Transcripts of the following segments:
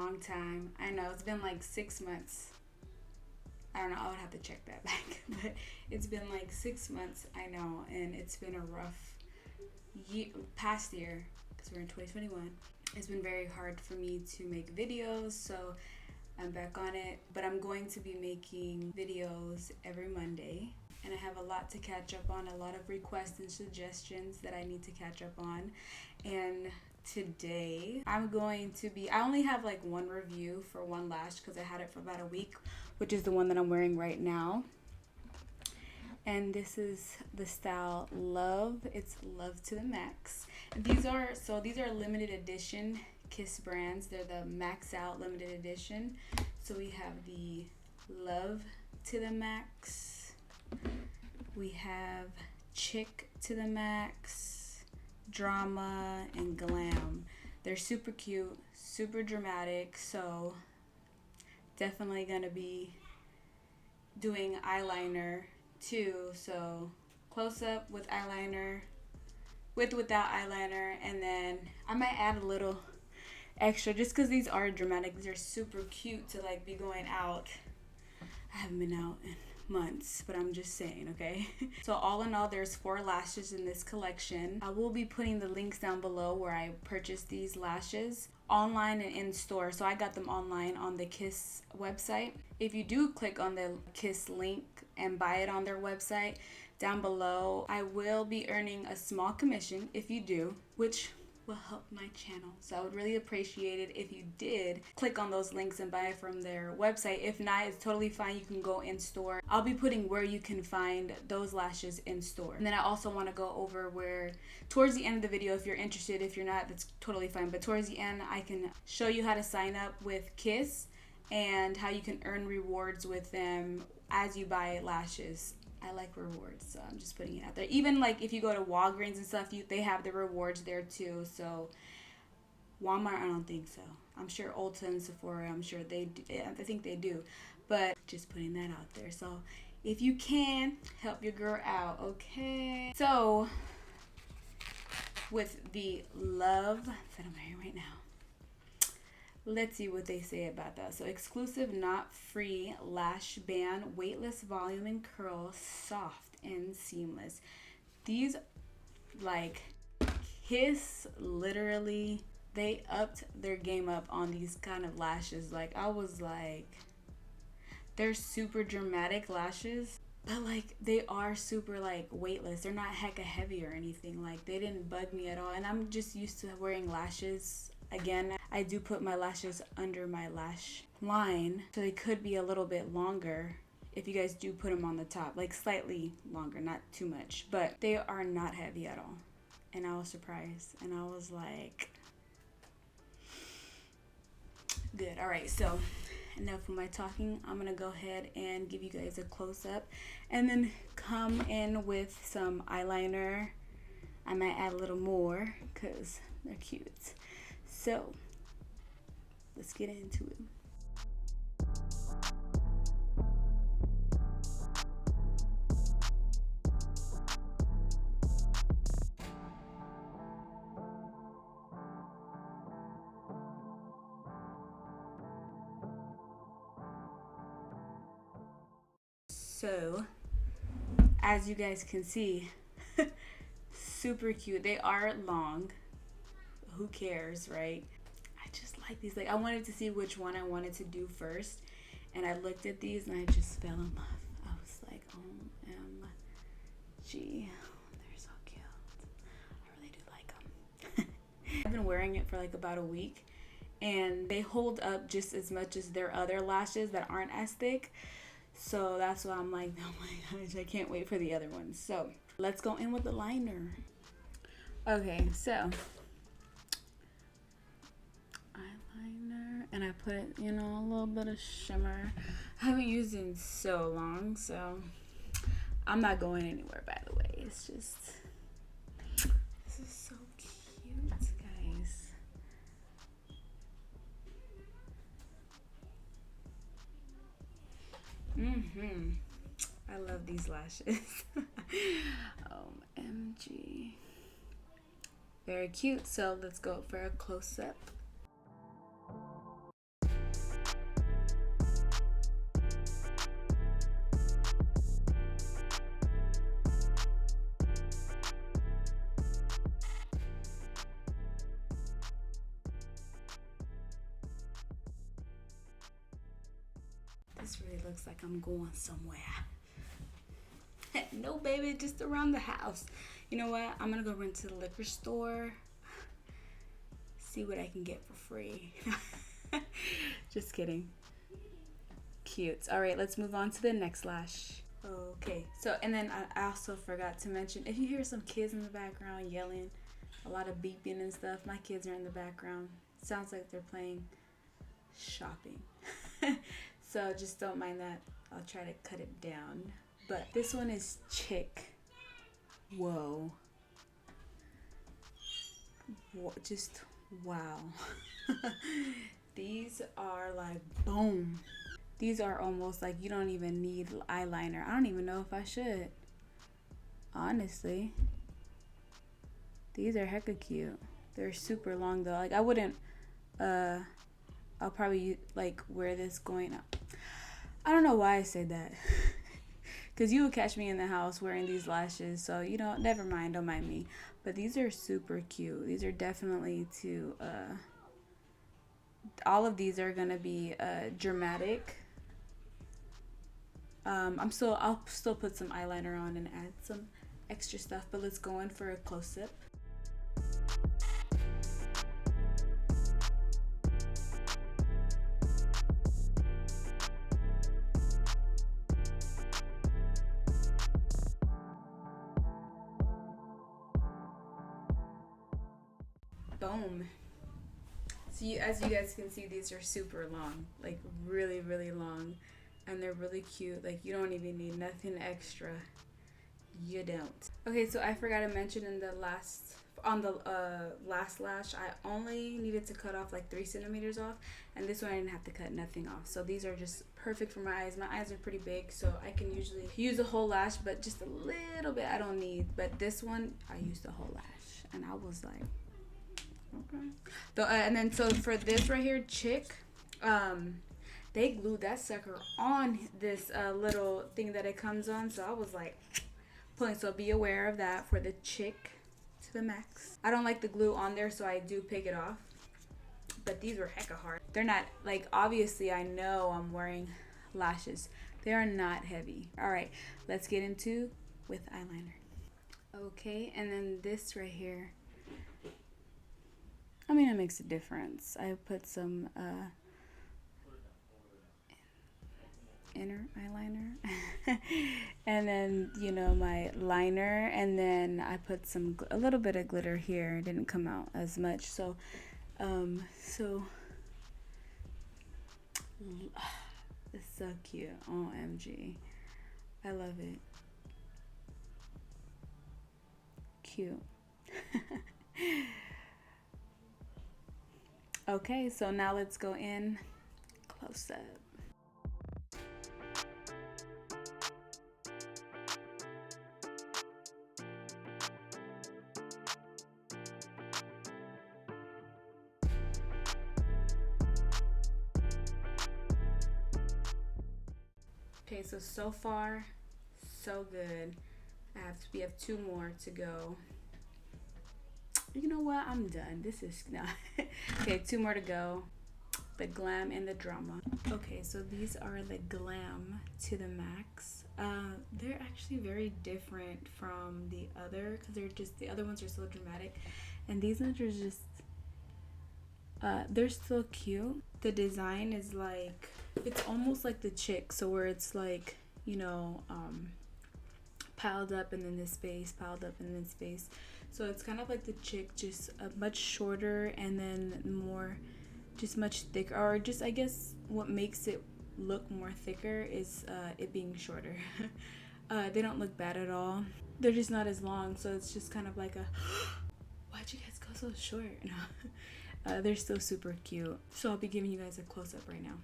long time. I know, it's been like 6 months. I don't know, I would have to check that back. But it's been like 6 months, I know, and it's been a rough past year, because we're in 2021. It's been very hard for me to make videos, so I'm back on it. But I'm going to be making videos every Monday, and I have a lot to catch up on, a lot of requests and suggestions that I need to catch up on. And today I'm going to be, I only have like one review for one lash because I had it for about a week, which is the one that I'm wearing right now. And this is the style Love. It's Love to the Max. And these are limited edition Kiss brands. They're the Max Out limited edition. So we have the Love to the Max. We have Chic to the Max, Drama, and Glam. They're super cute, super dramatic. So definitely gonna be doing eyeliner too, so close up with eyeliner, without eyeliner, and then I might add a little extra just because these are dramatic. These are super cute to like be going out. I haven't been out in months, but I'm just saying, okay? So all in all, there's 4 lashes in this collection. I will be putting the links down below where I purchased these lashes, online and in store. So I got them online on the Kiss website. If you do click on the Kiss link and buy it on their website, down below I will be earning a small commission if you do, which will help my channel. So I would really appreciate it if you did click on those links and buy it from their website. If not, it's totally fine. You can go in store. I'll be putting where you can find those lashes in store. And then I also want to go over where, towards the end of the video, if you're interested, if you're not, that's totally fine. But towards the end, I can show you how to sign up with Kiss and how you can earn rewards with them as you buy lashes. I like rewards, so I'm just putting it out there. Even like if you go to Walgreens and stuff, they have the rewards there too. So Walmart, I don't think so. I'm sure Ulta and Sephora, I'm sure they do. I think they do. But just putting that out there. So if you can, help your girl out, okay? So with the Love that I'm wearing right now, let's see what they say about that. So exclusive, not free lash band, weightless volume and curl, soft and seamless. These, like, Kiss literally, they upped their game up on these kind of lashes. Like, I was like, they're super dramatic lashes, but like they are super like weightless. They're not hecka heavy or anything. Like, they didn't bug me at all. And I'm just used to wearing lashes. Again, I do put my lashes under my lash line, so they could be a little bit longer if you guys do put them on the top, like slightly longer, not too much, but they are not heavy at all. And I was surprised, and I was like, good. All right, so enough of my talking. I'm gonna go ahead and give you guys a close-up and then come in with some eyeliner. I might add a little more because they're cute. So let's get into it. So as you guys can see, super cute. They are long. Who cares, right? I just like these. Like, I wanted to see which one I wanted to do first, and I looked at these and I just fell in love. I was like, OMG, they're so cute. I really do like them. I've been wearing it for like about a week, and they hold up just as much as their other lashes that aren't as thick. So that's why I'm like, oh my gosh, I can't wait for the other ones. So let's go in with the liner. Okay, so eyeliner, and I put, you know, a little bit of shimmer. I haven't used it in so long, so I'm not going anywhere, by the way. It's just, this is so cute, guys. I love these lashes. OMG. Very cute. So let's go for a close-up. This really looks like I'm going somewhere. No, baby, just around the house. You know what? I'm gonna go run to the liquor store. See what I can get for free. Just kidding. Cute. All right, let's move on to the next lash. Okay, so, and then I also forgot to mention, if you hear some kids in the background yelling, a lot of beeping and stuff, my kids are in the background. Sounds like they're playing shopping. So just don't mind that. I'll try to cut it down. But this one is Chic. Whoa. Just wow. These are like boom. These are almost like you don't even need eyeliner. I don't even know if I should. Honestly. These are hecka cute. They're super long though. Like I wouldn't I'll probably like wear this going up. I don't know why I said that. Cause you would catch me in the house wearing these lashes. So you know, never mind, don't mind me. But these are super cute. These are definitely to all of these are gonna be dramatic. I'll still put some eyeliner on and add some extra stuff, but let's go in for a close-up. Boom. So as you guys can see, these are super long, like really, really long, and they're really cute. Like you don't even need nothing extra. You don't. Okay, so I forgot to mention in the last lash, I only needed to cut off like 3 centimeters off, and this one I didn't have to cut nothing off. So these are just perfect for my eyes. My eyes are pretty big, so I can usually use a whole lash, but just a little bit I don't need. But this one I used a whole lash, and I was like, okay. And then so for this right here, Chic, they glued that sucker on this little thing that it comes on. So I was like pulling. So be aware of that for the Chic to the max. I don't like the glue on there, so I do pick it off. But these were hecka hard. They're not like, obviously I know I'm wearing lashes. They are not heavy. All right, let's get into with eyeliner. Okay, and then this right here. I mean, it makes a difference. I put some inner eyeliner and then, you know, my liner, and then I put a little bit of glitter here. It didn't come out as much, so it's so cute. OMG, I love it. Cute. Okay, so now let's go in close up. Okay, so far, so good. We have 2 more to go. You know what? I'm done. This is not. Okay, 2 more to go. The Glam and the Drama. Okay, so these are the Glam to the max. They're actually very different from the other, because the other ones are so dramatic, and these ones are just they're still cute. The design is like, it's almost like the Chic, so where it's like, you know, piled up and then this space, piled up and then space. So it's kind of like the Chic, just much shorter, and then more, just much thicker, or just, I guess what makes it look more thicker is it being shorter. They don't look bad at all. They're just not as long, so it's just kind of like a why'd you guys go so short? No. They're still super cute. So I'll be giving you guys a close-up right now.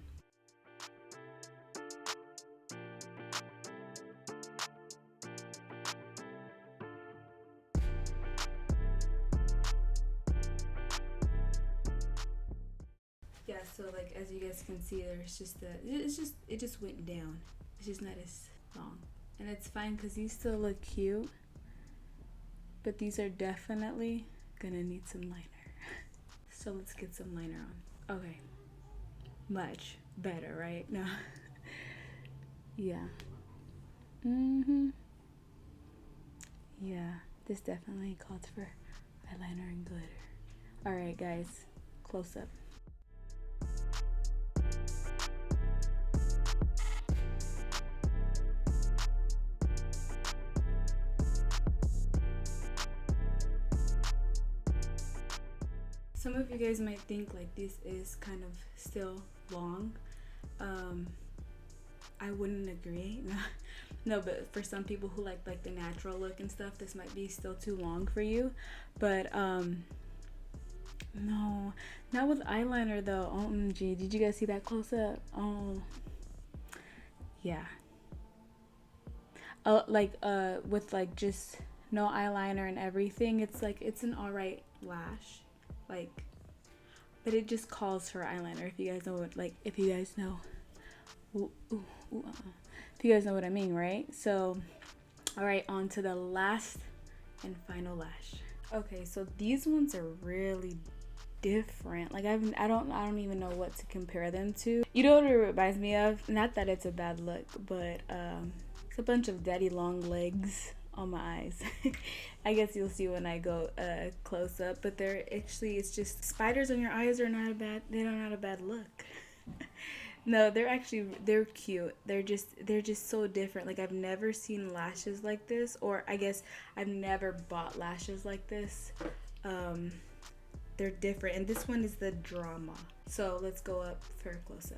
Yeah, so like as you guys can see, there's just it just went down. It's just not as long, and it's fine because these still look cute, but these are definitely gonna need some liner. So let's get some liner on. Okay, much better, right? No. Yeah. Yeah, this definitely calls for eyeliner and glitter. All right, guys, close up. Some of you guys might think like this is kind of still long. I wouldn't agree. No, but for some people who like the natural look and stuff, this might be still too long for you. But no, not with eyeliner though. OMG, did you guys see that close up? Oh, yeah. With like just no eyeliner and everything, it's like it's an alright lash, like, but it just calls for eyeliner. If you guys know what, like, if you guys know, if you guys know what I mean, right? So, all right, on to the last and final lash. Okay, so these ones are really different. Like I don't even know what to compare them to. You know what it reminds me of? Not that it's a bad look, but it's a bunch of daddy long legs on my eyes. I guess you'll see when I go close up, but they're actually, it's just spiders on your eyes are not a bad, they're not a bad look. No, they're cute. They're just so different. Like I've never seen lashes like this, or I guess I've never bought lashes like this. They're different, and this one is the drama. So let's go up for a close up.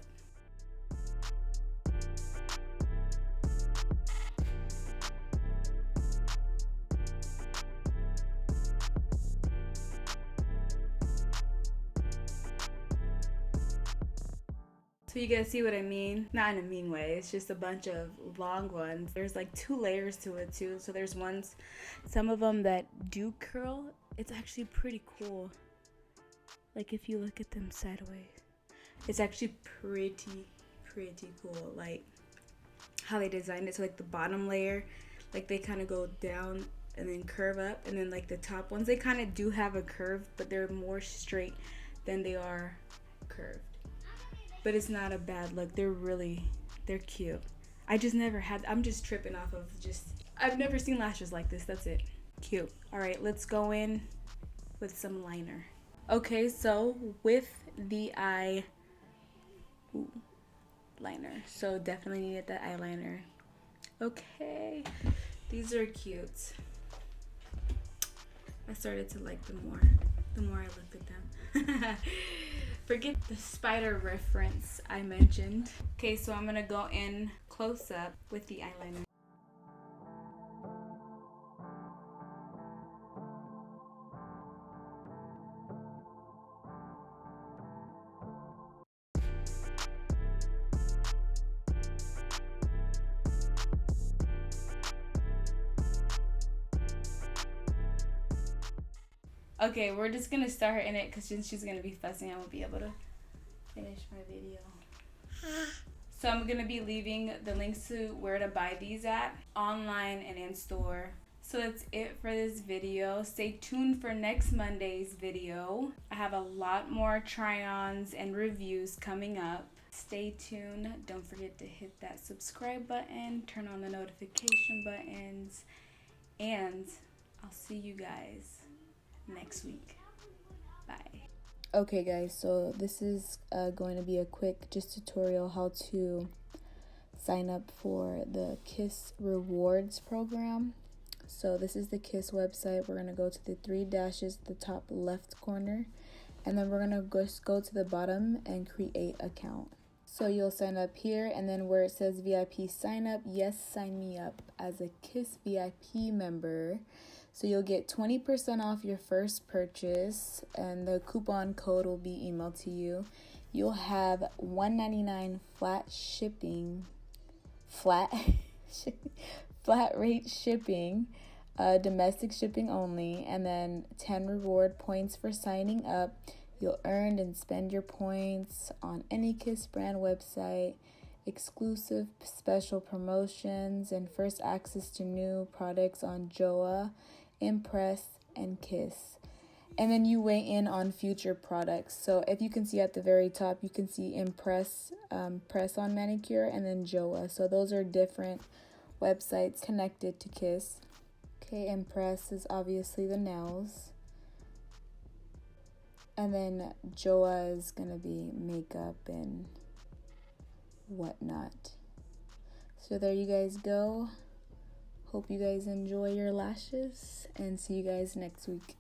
So you guys see what I mean? Not in a mean way. It's just a bunch of long ones. There's like 2 layers to it too. So there's ones, some of them that do curl. It's actually pretty cool. Like if you look at them sideways, it's actually pretty cool. Like how they designed it. So like the bottom layer, like they kind of go down and then curve up, and then like the top ones, they kind of do have a curve, but they're more straight than they are curved. But it's not a bad look. They're cute. I just never had, I'm just tripping off of I've never seen lashes like this. That's it. Cute. All right, let's go in with some liner. Okay, so with the eye liner. So definitely needed that eyeliner. Okay, these are cute. I started to like them more the more I looked at them. Forget the spider reference I mentioned. Okay, so I'm gonna go in close up with the eyeliner. Okay, we're just gonna start her in it because since she's gonna be fussing, I won't be able to finish my video. So I'm gonna be leaving the links to where to buy these at, online and in store. So that's it for this video. Stay tuned for next Monday's video. I have a lot more try-ons and reviews coming up. Stay tuned. Don't forget to hit that subscribe button, turn on the notification buttons, and I'll see you guys next week. Bye. Okay guys, so this is going to be a quick just tutorial how to sign up for the Kiss Rewards program. So this is the Kiss website. We're going to go to the 3 dashes at the top left corner, and then we're going to just go to the bottom and create account. So you'll sign up here, and then where it says VIP sign up, yes, sign me up as a Kiss VIP member. So you'll get 20% off your first purchase, and the coupon code will be emailed to you. You'll have $1.99 flat shipping, flat rate shipping, domestic shipping only, and then 10 reward points for signing up. You'll earn and spend your points on any Kiss brand website, exclusive special promotions, and first access to new products on Joa, Impress, and Kiss. And then you weigh in on future products. So if you can see at the very top, you can see Impress, Press On Manicure, and then Joa. So those are different websites connected to Kiss. Okay, Impress is obviously the nails. And then Joa is going to be makeup and whatnot. So there you guys go. Hope you guys enjoy your lashes and see you guys next week.